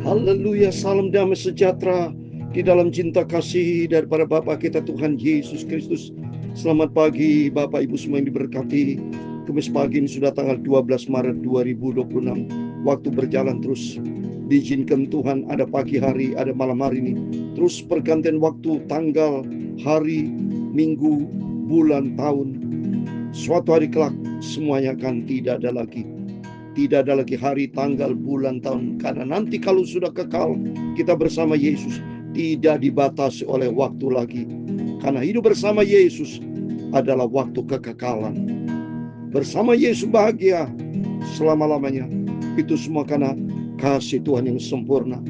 Haleluya, salam damai sejahtera di dalam cinta kasih daripada Bapa kita Tuhan Yesus Kristus. Selamat pagi Bapak Ibu semua yang diberkati. Kamis pagi ini sudah tanggal 12 Maret 2026. Waktu berjalan terus. Diizinkan Tuhan ada pagi hari, ada malam hari ini. Terus pergantian waktu, tanggal, hari, minggu, bulan, tahun. Suatu hari kelak semuanya akan tidak ada lagi. Tidak ada lagi hari, tanggal, bulan, tahun. Karena nanti kalau sudah kekal, kita bersama Yesus tidak dibatasi oleh waktu lagi. Karena hidup bersama Yesus adalah waktu kekekalan. Bersama Yesus bahagia selama-lamanya. Itu semua karena kasih Tuhan yang sempurna.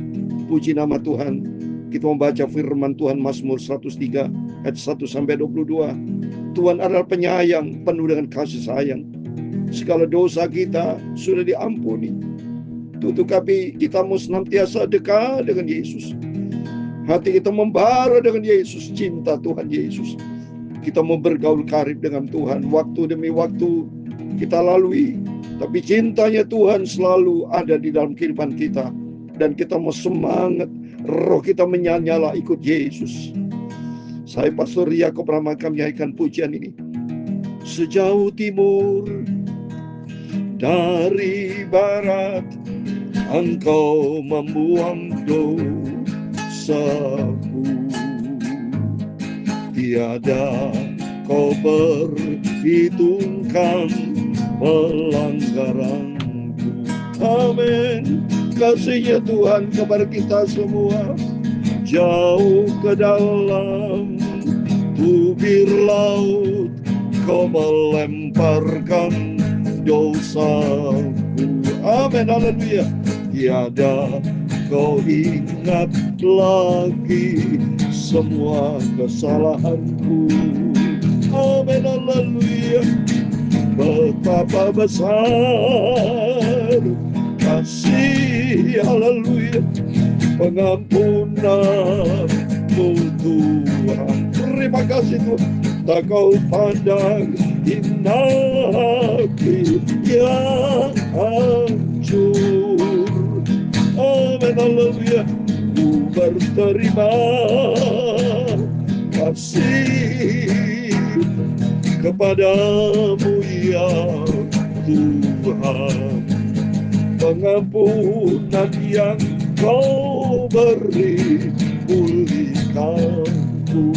Puji nama Tuhan. Kita membaca firman Tuhan Mazmur 103 ayat 1-22. Tuhan adalah penyayang, penuh dengan kasih sayang. Segala dosa kita sudah diampuni. Tetapi kita mau senantiasa dekat dengan Yesus. Hati kita membara dengan Yesus, cinta Tuhan Yesus. Kita mau bergaul karib dengan Tuhan. Waktu demi waktu kita lalui, tapi cintanya Tuhan selalu ada di dalam kehidupan kita. Dan kita mau semangat, roh kita menyala ikut Yesus. Saya Pastor Yakob Ramaka menyanyikan pujian ini. Sejauh timur dari barat, Engkau membuang dosaku. Tiada Kau perhitungkan pelanggaranku. Amin. Kasihnya Tuhan kepada kita semua jauh ke dalam bibir laut, Kau melemparkan dosaku. Amin, haleluya. Tiada Kau ingat lagi semua kesalahanku. Amin, haleluya. Betapa besar kasih, haleluya, pengampunanmu Tuhan. Terima kasih Tuhan. Tak Kau pandang hati yang hancur. Amin, haleluya. Ku berterima kasih kepadamu ya Tuhan. Pengampunan yang Kau beri pulihkanku.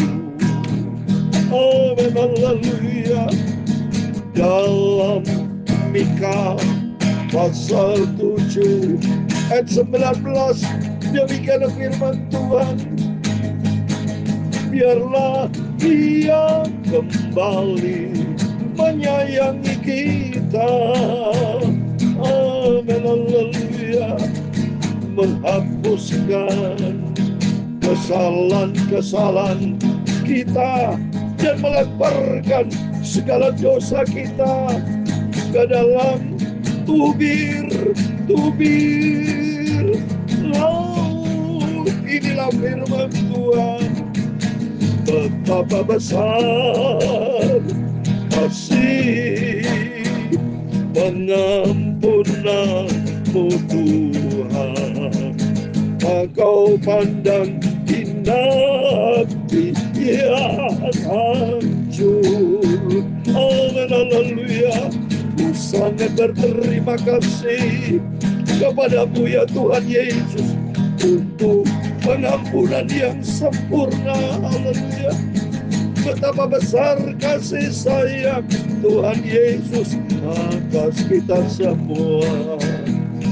Amin, haleluya. Dalam Mika pasal 7 ayat 19, demikianlah firman Tuhan. Biarlah Dia kembali menyayangi kita. Amin, haleluya. Menghapuskan kesalahan-kesalahan kita dan melemparkan segala dosa kita ke dalam tubir laut. Inilah firman Tuhan. Betapa besar kasih pengampunanmu Tuhan. Kau pandang hati yang hancur. Amin, haleluya. Ku sangat berterima kasih kepadamu ya Tuhan Yesus untuk pengampunan yang sempurna. Haleluya. Betapa besar kasih sayang Tuhan Yesus atas kita semua.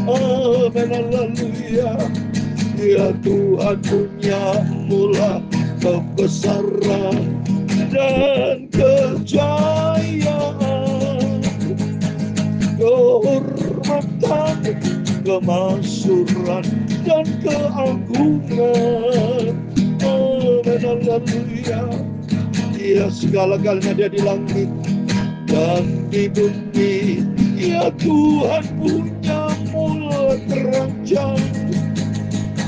Amin, haleluya. Ya Tuhan, punya mula kebesaran dan kejayaan, kehormatan, kemasyhuran dan keagungan. Amin, haleluya. Ya, segala-galanya Dia di langit dan di bumi. Ya Tuhan, punya mula kerajaan,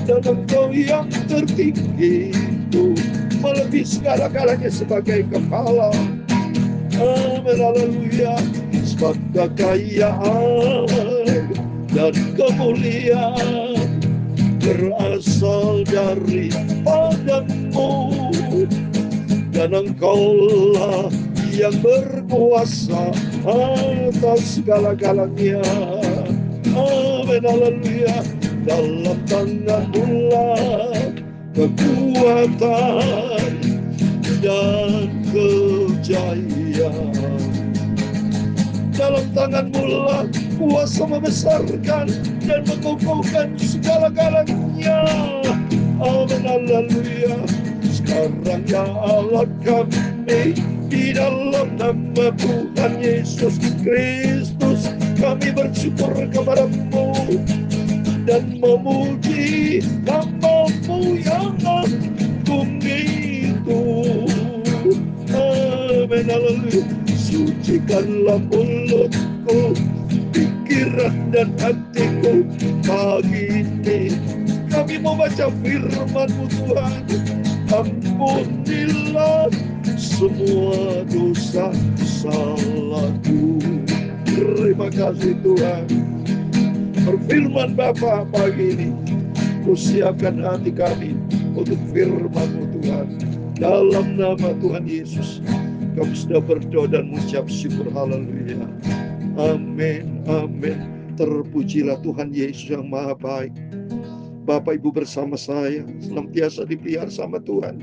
dan Engkau yang tertinggi itu melebihi segala-galanya sebagai kepala. Amin, haleluya. Sebab kekayaan dan kemuliaan berasal dari padamu, dan Engkaulah yang berkuasa atas segala-galanya. Amin, haleluya. Dalam tangan-Mu lah kekuatan dan kejayaan. Dalam tangan-Mu lah kuasa membesarkan dan mengukuhkan segala-galanya. Amin, haleluya. Sekarang ya Allah kami, di dalam nama Tuhan Yesus Kristus, kami bersyukur kepada-Mu dan memuji nama-Mu yang agung itu. Amin, haleluya. Sucikanlah mulutku, pikiran dan hatiku pagi ini. Kami mau baca firman-Mu Tuhan. Ampunilah semua dosa salahku. Terima kasih Tuhan. Berfirman Bapa pagi ini, Ku siapkan hati kami untuk firman-Mu Tuhan. Dalam nama Tuhan Yesus, kami sudah berdoa dan mengucap syukur. Haleluya. Amin, amin. Terpujilah Tuhan Yesus yang maha baik. Bapak Ibu bersama saya senantiasa dipelihara sama Tuhan.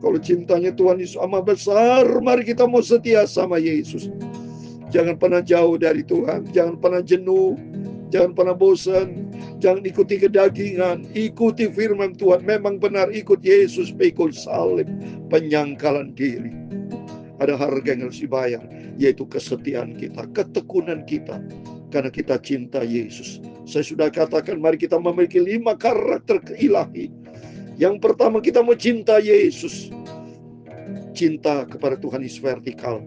Kalau cintanya Tuhan Yesus amat besar, mari kita mau setia sama Yesus. Jangan pernah jauh dari Tuhan, jangan pernah jenuh, jangan pernah bosan, jangan ikuti kedagingan, ikuti firman Tuhan. Memang benar, ikut Yesus, pikul salib, penyangkalan diri. Ada harga yang harus dibayar, yaitu kesetiaan kita, ketekunan kita, karena kita cinta Yesus. Saya sudah katakan, mari kita memiliki 5 karakter ilahi. Yang pertama, kita mencinta Yesus. Cinta kepada Tuhan Yesus vertikal,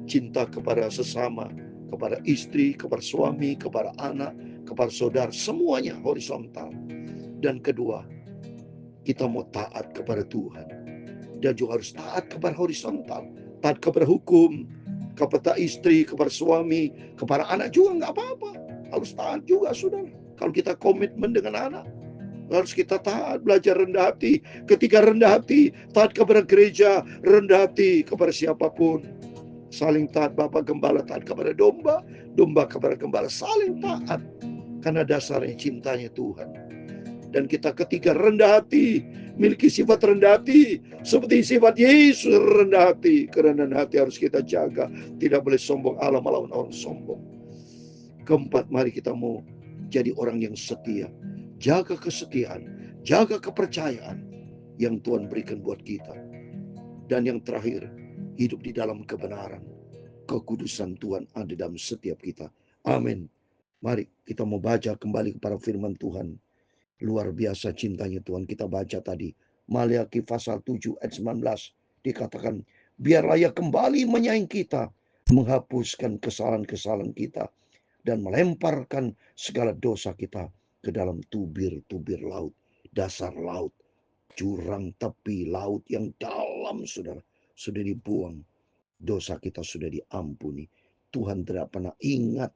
cinta kepada sesama, kepada istri, kepada suami, kepada anak, kepada saudara, semuanya horizontal. Dan kedua, kita mau taat kepada Tuhan, dan juga harus taat kepada horizontal, taat kepada hukum, kepada istri, kepada suami, kepada anak juga nggak apa-apa. Harus taat juga, saudara. Kalau kita komitmen dengan anak, harus kita taat, belajar rendah hati. Ketika rendah hati, taat kepada gereja, rendah hati kepada siapapun. Saling taat, Bapak Gembala taat kepada domba, domba kepada gembala, saling taat. Karena dasarnya cintanya Tuhan. Dan kita ketika rendah hati, miliki sifat rendah hati, seperti sifat Yesus rendah hati. Kerendahan hati harus kita jaga. Tidak boleh sombong, Allah melawan orang sombong. Keempat, mari kita mau jadi orang yang setia. Jaga kesetiaan, jaga kepercayaan yang Tuhan berikan buat kita. Dan yang terakhir, hidup di dalam kebenaran. Kekudusan Tuhan ada dalam setiap kita. Amin. Mari kita mau baca kembali kepada firman Tuhan. Luar biasa cintanya Tuhan. Kita baca tadi Maliaki pasal 7 ayat 19. Dikatakan, biarlah Ia kembali menyayangi kita, menghapuskan kesalahan-kesalahan kita, dan melemparkan segala dosa kita ke dalam tubir-tubir laut, dasar laut, jurang tepi laut yang dalam, saudara. Sudah dibuang. Dosa kita sudah diampuni. Tuhan tidak pernah ingat.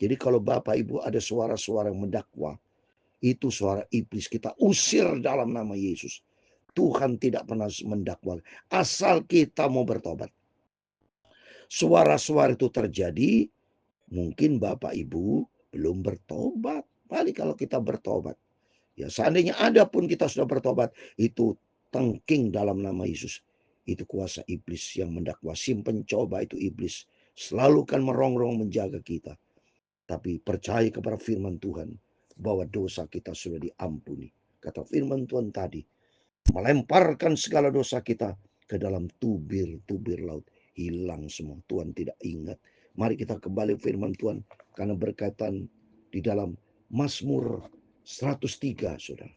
Jadi kalau Bapak Ibu ada suara-suara yang mendakwa, itu suara iblis, kita usir dalam nama Yesus. Tuhan tidak pernah mendakwa, asal kita mau bertobat. Suara-suara itu terjadi, mungkin Bapak Ibu belum bertobat. Paling kalau kita bertobat, ya seandainya ada pun kita sudah bertobat, itu tengking dalam nama Yesus. Itu kuasa iblis yang mendakwa. Si pencoba itu iblis, selalu kan merongrong menjaga kita. Tapi percaya kepada firman Tuhan, bahwa dosa kita sudah diampuni. Kata firman Tuhan tadi, melemparkan segala dosa kita ke dalam tubir-tubir laut. Hilang semua, Tuhan tidak ingat. Mari kita kembali firman Tuhan, karena berkaitan di dalam Mazmur 103, saudara.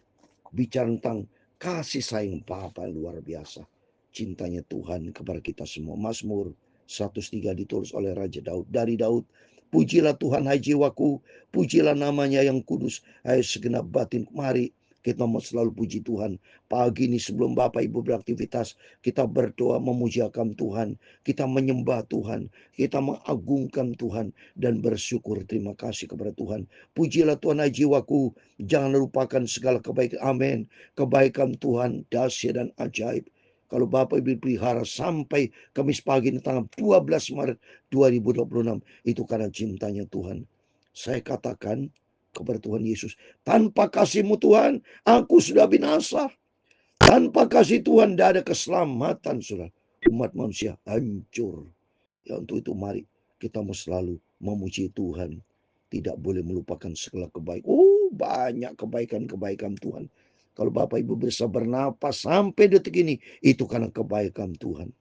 Bicara tentang kasih sayang Bapa luar biasa. Cintanya Tuhan kepada kita semua. Mazmur 103 ditulis oleh Raja Daud. Dari Daud, pujilah Tuhan hai jiwaku, pujilah namanya yang kudus, hai segenap batin. Mari Kita mau selalu puji Tuhan. Pagi ini sebelum Bapak Ibu beraktivitas, kita berdoa memujiakan Tuhan. Kita menyembah Tuhan. Kita mengagungkan Tuhan. Dan bersyukur, terima kasih kepada Tuhan. Pujilah Tuhan hai jiwaku. Jangan lupakan segala kebaikan. Amin. Kebaikan Tuhan dahsyat dan ajaib. Kalau Bapak Ibu pelihara sampai Kamis pagi ini tanggal 12 Maret 2026. Itu karena cintanya Tuhan. Saya katakan kepada Tuhan Yesus, tanpa kasih-Mu Tuhan, aku sudah binasa. Tanpa kasih Tuhan, tidak ada keselamatan, saudara. Umat manusia hancur. Ya, untuk itu mari kita mau selalu memuji Tuhan. Tidak boleh melupakan segala kebaikan. Banyak kebaikan-kebaikan Tuhan. Kalau Bapak Ibu bisa bernapas sampai detik ini, itu karena kebaikan Tuhan.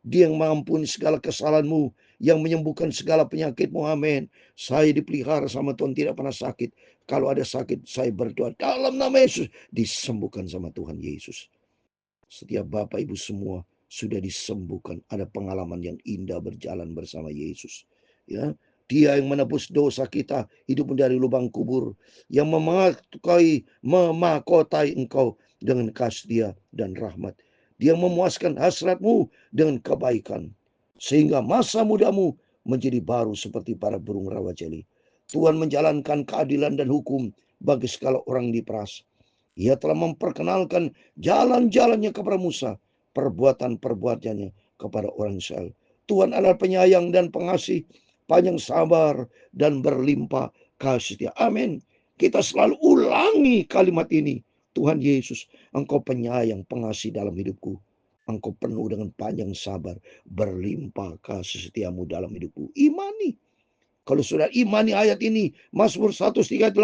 Dia yang mengampuni segala kesalahanmu, yang menyembuhkan segala penyakitmu. Amin. Saya dipelihara sama Tuhan, tidak pernah sakit. Kalau ada sakit, saya berdoa dalam nama Yesus, disembuhkan sama Tuhan Yesus. Setiap Bapak Ibu semua sudah disembuhkan. Ada pengalaman yang indah berjalan bersama Yesus. Ya, Dia yang menebus dosa kita, hidup dari lubang kubur, yang memakotai engkau dengan kasih Dia dan rahmat. Dia memuaskan hasratmu dengan kebaikan, sehingga masa mudamu menjadi baru seperti para burung rawajali. Tuhan menjalankan keadilan dan hukum bagi segala orang yang diperas. Ia telah memperkenalkan jalan-jalannya kepada Musa, perbuatan-perbuatannya kepada orang Israel. Tuhan adalah penyayang dan pengasih, panjang sabar dan berlimpah kasih setia. Amin. Kita selalu ulangi kalimat ini. Tuhan Yesus, Engkau penyayang, pengasih dalam hidupku. Engkau penuh dengan panjang sabar, berlimpah kasih setiamu dalam hidupku. Imani. Kalau sudah imani ayat ini, Mazmur 138,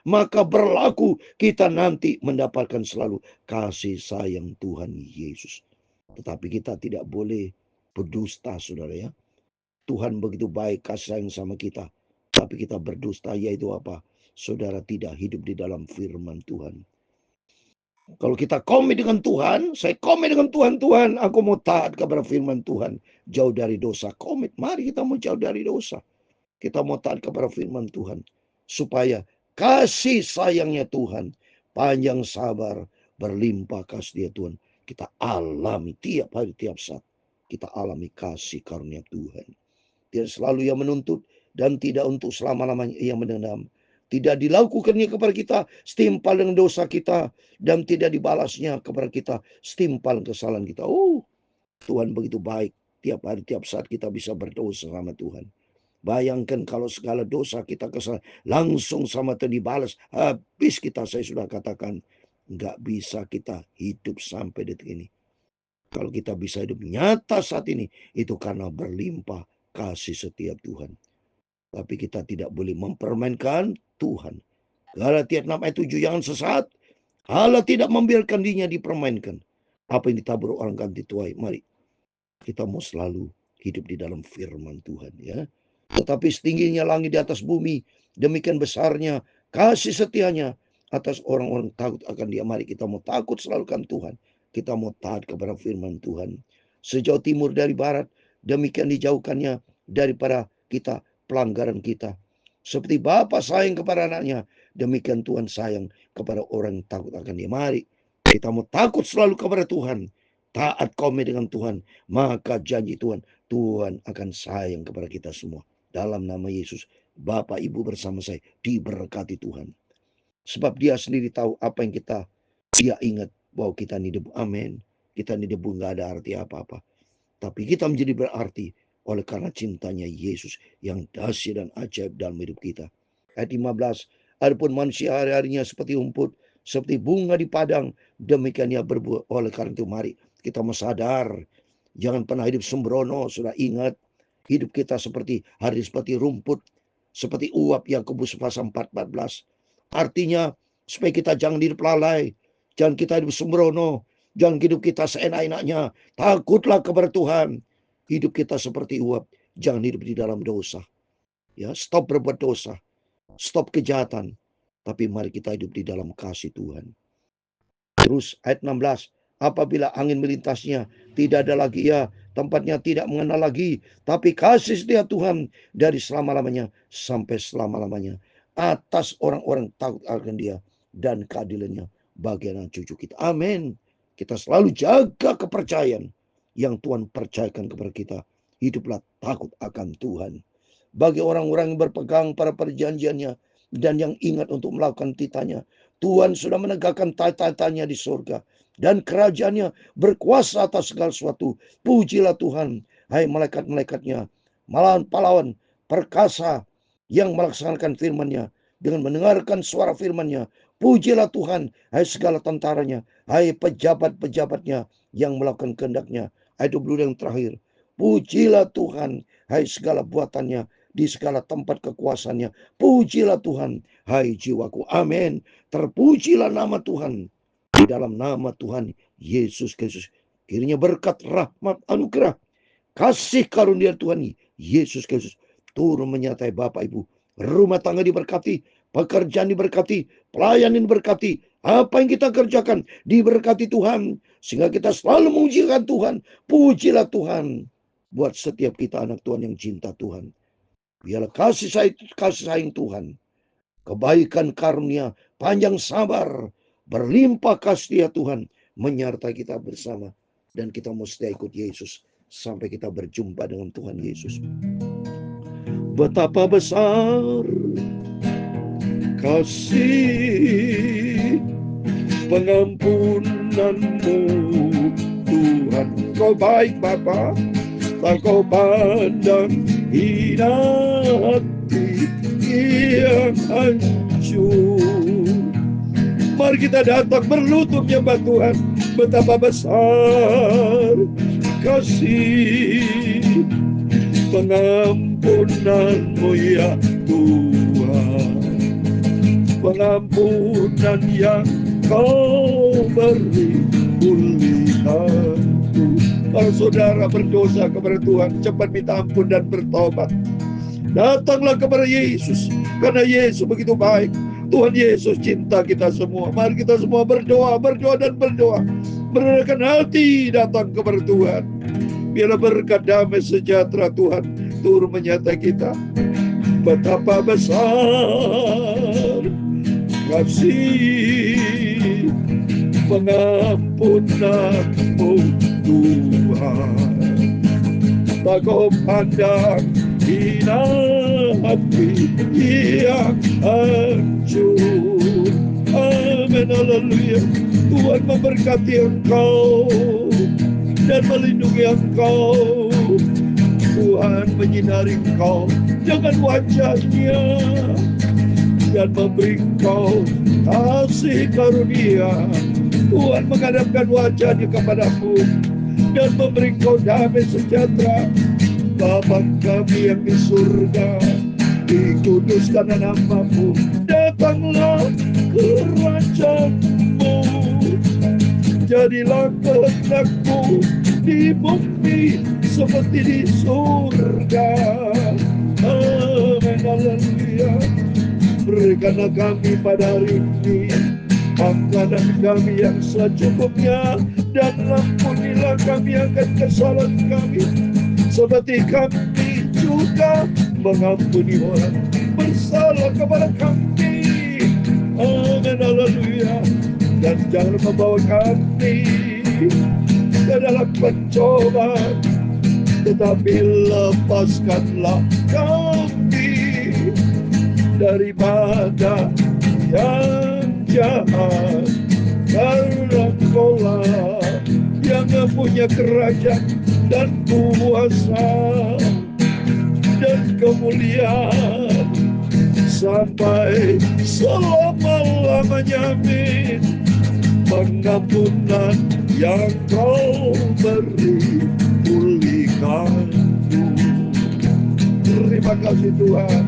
maka berlaku kita nanti mendapatkan selalu kasih sayang Tuhan Yesus. Tetapi kita tidak boleh berdusta, saudara ya. Tuhan begitu baik kasih sayang sama kita. Tapi kita berdusta, yaitu apa? Saudara tidak hidup di dalam firman Tuhan. Kalau kita komit dengan Tuhan, saya komit dengan Tuhan, aku mau taat kepada firman Tuhan. Jauh dari dosa, komit. Mari kita mau jauh dari dosa. Kita mau taat kepada firman Tuhan. Supaya kasih sayangnya Tuhan, panjang sabar, berlimpah kasih dia Tuhan. Kita alami tiap hari, tiap saat. Kita alami kasih karunia Tuhan. Dia selalu yang menuntut dan tidak untuk selama-lamanya yang mendendam. Tidak dilakukannya kepada kita setimpal dengan dosa kita. Dan tidak dibalasnya kepada kita setimpal kesalahan kita. Tuhan begitu baik. Tiap hari, tiap saat kita bisa berdosa sama Tuhan. Bayangkan kalau segala dosa kita kesalahan langsung sama Tuhan dibalas. Habis kita, saya sudah katakan. Nggak bisa kita hidup sampai detik ini. Kalau kita bisa hidup nyata saat ini, itu karena berlimpah kasih setiap Tuhan. Tapi kita tidak boleh mempermainkan Tuhan. Galatia 6 ayat 7, jangan sesat. Allah tidak membiarkan dirinya dipermainkan. Apa yang ditabur orang kan dituai. Mari kita mau selalu hidup di dalam firman Tuhan ya. Tetapi setingginya langit di atas bumi, demikian besarnya kasih setianya atas orang-orang takut akan Dia. Mari kita mau takut selalu kan Tuhan. Kita mau taat kepada firman Tuhan. Sejauh timur dari barat, demikian dijauhkannya daripada kita pelanggaran kita. Seperti Bapa sayang kepada anaknya, demikian Tuhan sayang kepada orang yang takut akan Dia. Mari kita mau takut selalu kepada Tuhan. Taat komit dengan Tuhan. Maka janji Tuhan, Tuhan akan sayang kepada kita semua. Dalam nama Yesus, Bapak Ibu bersama saya diberkati Tuhan. Sebab Dia sendiri tahu apa yang Dia ingat bahwa kita ini debu. Amin. Kita ini debu, nggak ada arti apa-apa. Tapi kita menjadi berarti oleh karena cintanya Yesus yang dahsyat dan ajaib dalam hidup kita. Ayat 15, adapun manusia hari-harinya seperti rumput, seperti bunga di padang, demikian ia berbuat. Oleh karena itu mari kita mau sadar, jangan pernah hidup sembrono. Sudah ingat, hidup kita seperti rumput, seperti Uap Yakobus pasal 4:14. Artinya supaya kita jangan hidup lalai, jangan kita hidup sembrono, jangan hidup kita seenak-enaknya. Takutlah kepada Tuhan. Hidup kita seperti uap, jangan hidup di dalam dosa. Ya, stop berbuat dosa, stop kejahatan. Tapi mari kita hidup di dalam kasih Tuhan. Terus ayat 16, apabila angin melintasnya, tidak ada lagi ia, tempatnya tidak mengenal lagi, tapi kasih setia Tuhan dari selama-lamanya sampai selama-lamanya atas orang-orang takut akan Dia, dan keadilannya bagi anak cucu kita. Amin. Kita selalu jaga kepercayaan yang Tuhan percayakan kepada kita. Hiduplah takut akan Tuhan. Bagi orang-orang yang berpegang pada perjanjiannya dan yang ingat untuk melakukan titanya, Tuhan sudah menegakkan tata-tatanya di surga, dan kerajaannya berkuasa atas segala sesuatu. Pujilah Tuhan, hai malaikat-malaikatnya, malahan pahlawan perkasa yang melaksanakan firman-Nya dengan mendengarkan suara firman-Nya. Pujilah Tuhan, hai segala tentaranya, hai pejabat-pejabatnya yang melakukan kehendak-Nya. Ayat 20 yang terakhir. Pujilah Tuhan, hai segala buatannya di segala tempat kekuasaannya. Pujilah Tuhan, hai jiwaku. Amin. Terpujilah nama Tuhan di dalam nama Tuhan Yesus Kristus. Kiranya berkat, rahmat, anugerah, kasih karunia Tuhan Yesus Kristus turun menyertai Bapak Ibu. Rumah tangga diberkati, pekerjaan diberkati, pelayanan diberkati, apa yang kita kerjakan diberkati Tuhan, sehingga kita selalu memujikan Tuhan. Pujilah Tuhan buat setiap kita anak Tuhan yang cinta Tuhan. Biarlah kasih sayang Tuhan, kebaikan karunia, panjang sabar, berlimpah kasih Tuhan menyertai kita bersama. Dan kita mesti ikut Yesus sampai kita berjumpa dengan Tuhan Yesus. Betapa besar kasih pengampunanmu Tuhan. Kau baik Bapa, tak kau pandang hina hati yang hancur. Mari kita datang berlutut menyembah Tuhan. Betapa besar kasih pengampunanmu ya Tuhan. Pengampunan yang kau beri pulihkanku. Kalau saudara berdosa kepada Tuhan, cepat minta ampun dan bertobat. Datanglah kepada Yesus, karena Yesus begitu baik. Tuhan Yesus cinta kita semua. Mari kita semua berdoa dan berdoa. Merendahkan hati datang kepada Tuhan. Biarlah berkat damai sejahtera Tuhan turun menyertai kita. Betapa besar kasih pengampunanmu Tuhan. Tak kau pandang hina hati yang hancur. Amin, haleluya. Tuhan memberkati engkau dan melindungi engkau. Tuhan menyinari engkau dengan wajah-Nya dan memberi engkau kasih karunia. Tuhan menghadapkan wajah-Nya kepadamu dan memberi engkau damai sejahtera. Bapa kami yang di surga, dikuduskan nama-Mu, datanglah kerajaan-Mu, jadilah kehendak-Mu di bumi seperti di surga. Amin, haleluya. Berikanlah kami pada hari ini makanan kami yang secukupnya, dan ampunilah kami akan kesalahan kami, seperti kami juga mengampuni orang bersalah kepada kami. Amin, haleluya. Dan jangan membawa kami ke dalam pencobaan, tetapi lepaskanlah kami daripada yang jahat. Karena Engkau-lah yang mempunyai kerajaan dan kuasa dan kemuliaan sampai selama-lamanya. Amin. Pengampunan yang Kau beri pulihkanku. Terima kasih Tuhan.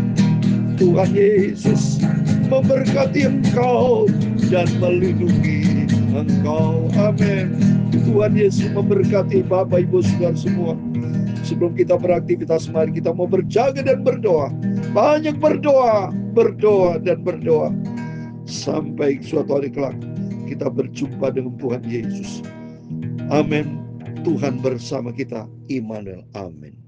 Tuhan Yesus memberkati engkau dan melindungi engkau. Amin. Tuhan Yesus memberkati Bapak Ibu Saudara semua. Sebelum kita beraktivitas, mari kita mau berjaga dan berdoa. Banyak berdoa dan berdoa. Sampai suatu hari kelak kita berjumpa dengan Tuhan Yesus. Amin. Tuhan bersama kita. Immanuel. Amin.